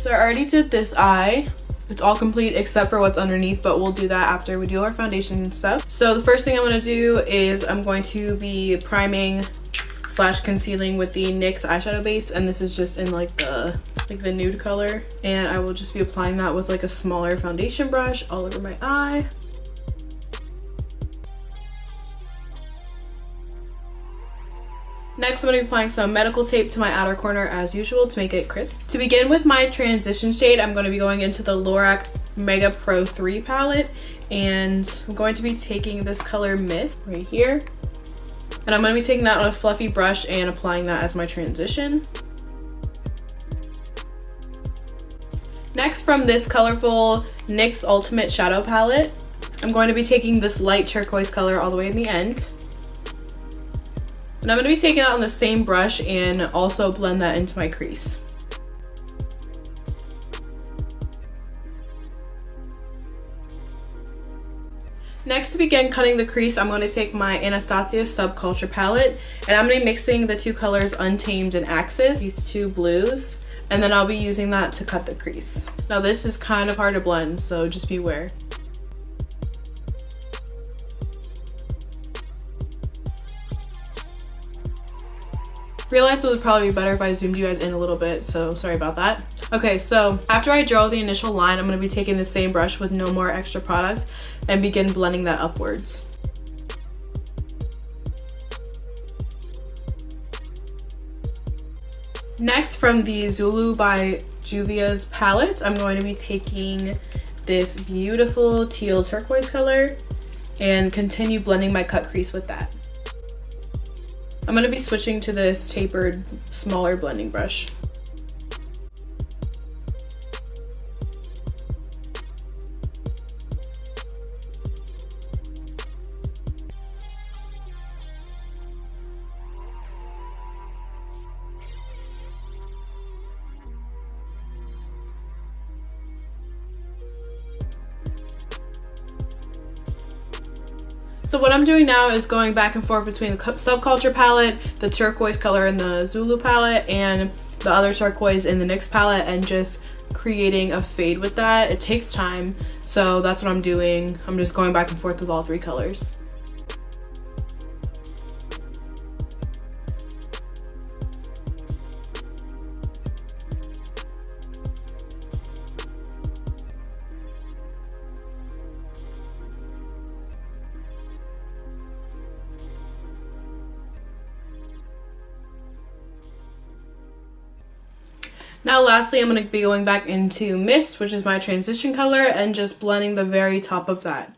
So I already did this eye. It's all complete except for what's underneath, but we'll do that after we do our foundation and stuff. So the first thing I'm going to do is I'm going to be priming slash concealing with the NYX eyeshadow base, and this is just in like the nude color, and I will just be applying that with like a smaller foundation brush all over my eye. Next, I'm going to be applying some medical tape to my outer corner as usual to make it crisp. To begin with my transition shade, I'm going to be going into the Lorac Mega Pro 3 palette, and I'm going to be taking this color Mist right here. And I'm going to be taking that on a fluffy brush and applying that as my transition. Next, from this colorful NYX Ultimate Shadow Palette, I'm going to be taking this light turquoise color all the way in the end. And I'm going to be taking that on the same brush and also blend that into my crease. Next, to begin cutting the crease, I'm going to take my Anastasia Subculture palette, and I'm going to be mixing the two colors Untamed and Axis, these two blues, and then I'll be using that to cut the crease. Now this is kind of hard to blend, so just beware. Realized it would probably be better if I zoomed you guys in a little bit, so sorry about that. Okay, so after I draw the initial line, I'm going to be taking the same brush with no more extra product and begin blending that upwards. Next, from the Zulu by Juvia's palette, I'm going to be taking this beautiful teal turquoise color and continue blending my cut crease with that. I'm going to be switching to this tapered, smaller blending brush. So what I'm doing now is going back and forth between the Subculture palette, the turquoise color in the Zulu palette, and the other turquoise in the NYX palette, and just creating a fade with that. It takes time, so that's what I'm doing. I'm just going back and forth with all three colors. Now lastly, I'm going to be going back into Mist, which is my transition color, and just blending the very top of that.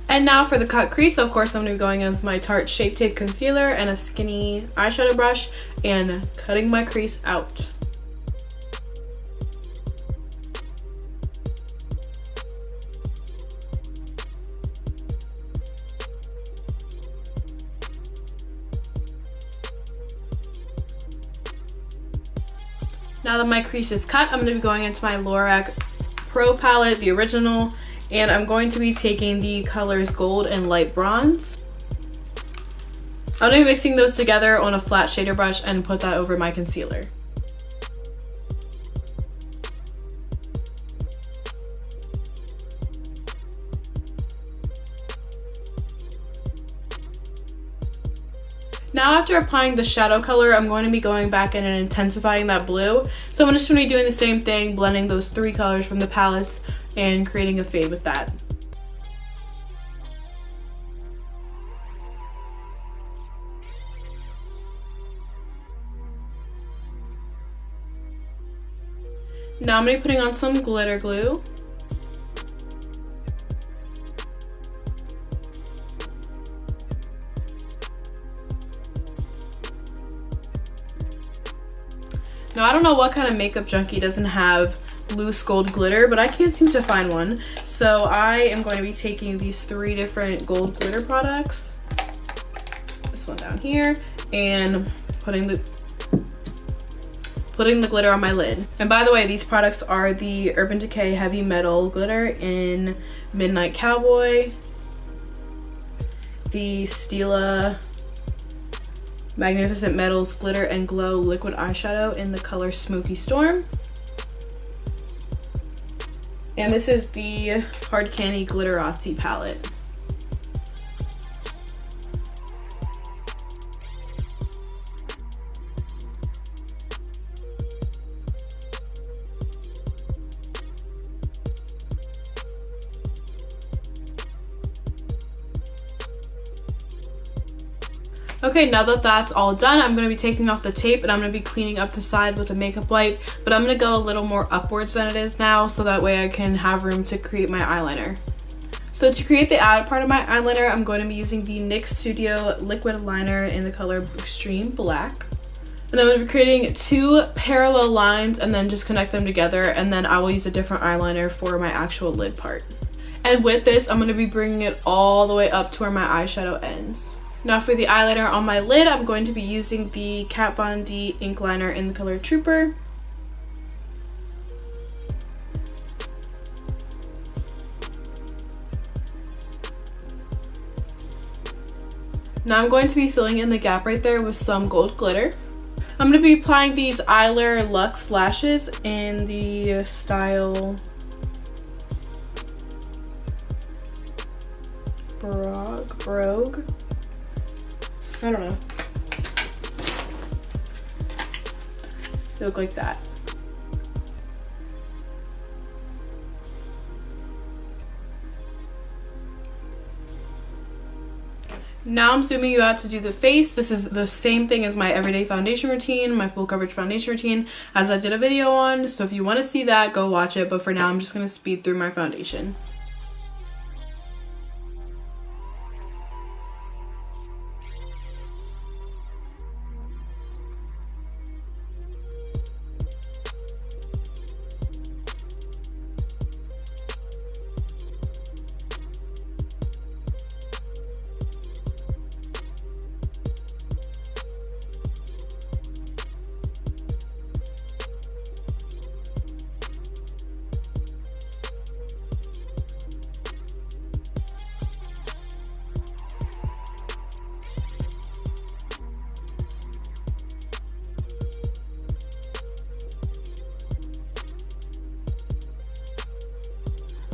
And now for the cut crease, of course I'm going to be going in with my Tarte Shape Tape Concealer and a skinny eyeshadow brush and cutting my crease out. Now that my crease is cut, I'm going to be going into my Lorac Pro palette, the original, and I'm going to be taking the colors Gold and Light Bronze. I'm going to be mixing those together on a flat shader brush and put that over my concealer. Now after applying the shadow color, I'm going to be going back in and intensifying that blue. So I'm just going to be doing the same thing, blending those three colors from the palettes and creating a fade with that. Now I'm going to be putting on some glitter glue. Now I don't know what kind of makeup junkie doesn't have loose gold glitter, but I can't seem to find one. So I am going to be taking these three different gold glitter products, this one down here, and putting the glitter on my lid. And by the way, these products are the Urban Decay Heavy Metal Glitter in Midnight Cowboy the Stila Magnificent Metals Glitter and Glow Liquid Eyeshadow in the color Smoky Storm. And this is the Hard Candy Glitterati palette. Okay, now that that's all done, I'm going to be taking off the tape and I'm going to be cleaning up the side with a makeup wipe, but I'm going to go a little more upwards than it is now so that way I can have room to create my eyeliner. So to create the outer part of my eyeliner, I'm going to be using the NYX Studio Liquid Liner in the color Extreme Black. And I'm going to be creating 2 parallel lines and then just connect them together, and then I will use a different eyeliner for my actual lid part. And with this, I'm going to be bringing it all the way up to where my eyeshadow ends. Now for the eyeliner on my lid, I'm going to be using the Kat Von D ink liner in the color Trooper. Now I'm going to be filling in the gap right there with some gold glitter. I'm going to be applying these Eyeliner Luxe lashes in the style Brogue. I don't know. They look like that. Now I'm zooming you out to do the face. This is the same thing as my everyday foundation routine, my full coverage foundation routine, as I did a video on. So if you want to see that, go watch it. But for now, I'm just going to speed through my foundation.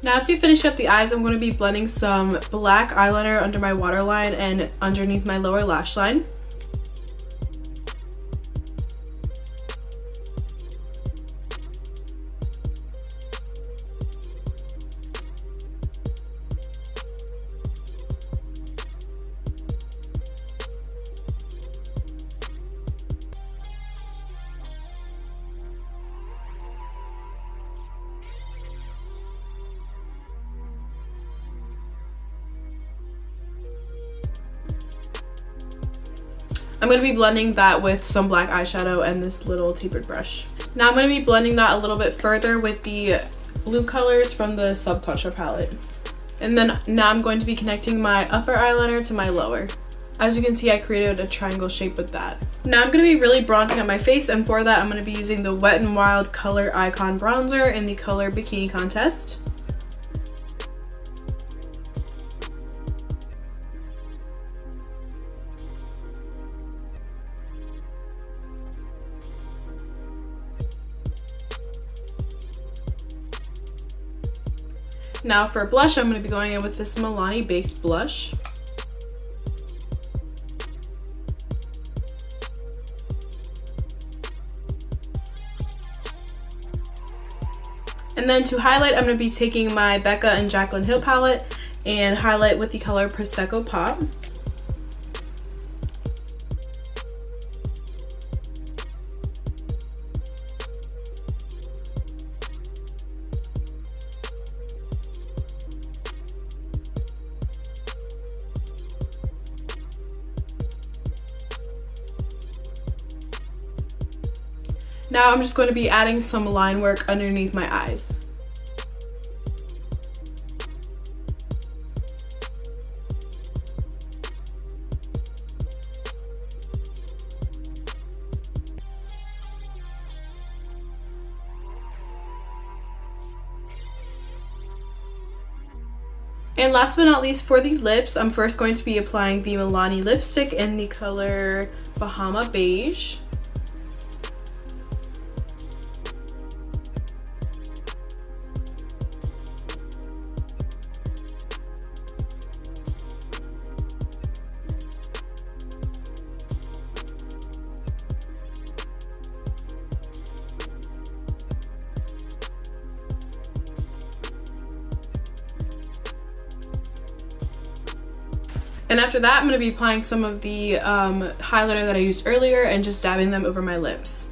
Now to finish up the eyes, I'm going to be blending some black eyeliner under my waterline and underneath my lower lash line. I'm going to be blending that with some black eyeshadow and this little tapered brush. Now I'm going to be blending that a little bit further with the blue colors from the xoxo palette. And then now I'm going to be connecting my upper eyeliner to my lower. As you can see, I created a triangle shape with that. Now I'm going to be really bronzing up my face, and for that I'm going to be using the Wet n Wild Color Icon Bronzer in the color Bikini Contest. Now for blush, I'm going to be going in with this Milani Baked blush. And then to highlight, I'm going to be taking my Becca and Jaclyn Hill palette and highlight with the color Prosecco Pop. Now I'm just going to be adding some line work underneath my eyes. And last but not least, for the lips, I'm first going to be applying the Milani lipstick in the color Bahama Beige. And after that, I'm going to be applying some of the highlighter that I used earlier and just dabbing them over my lips.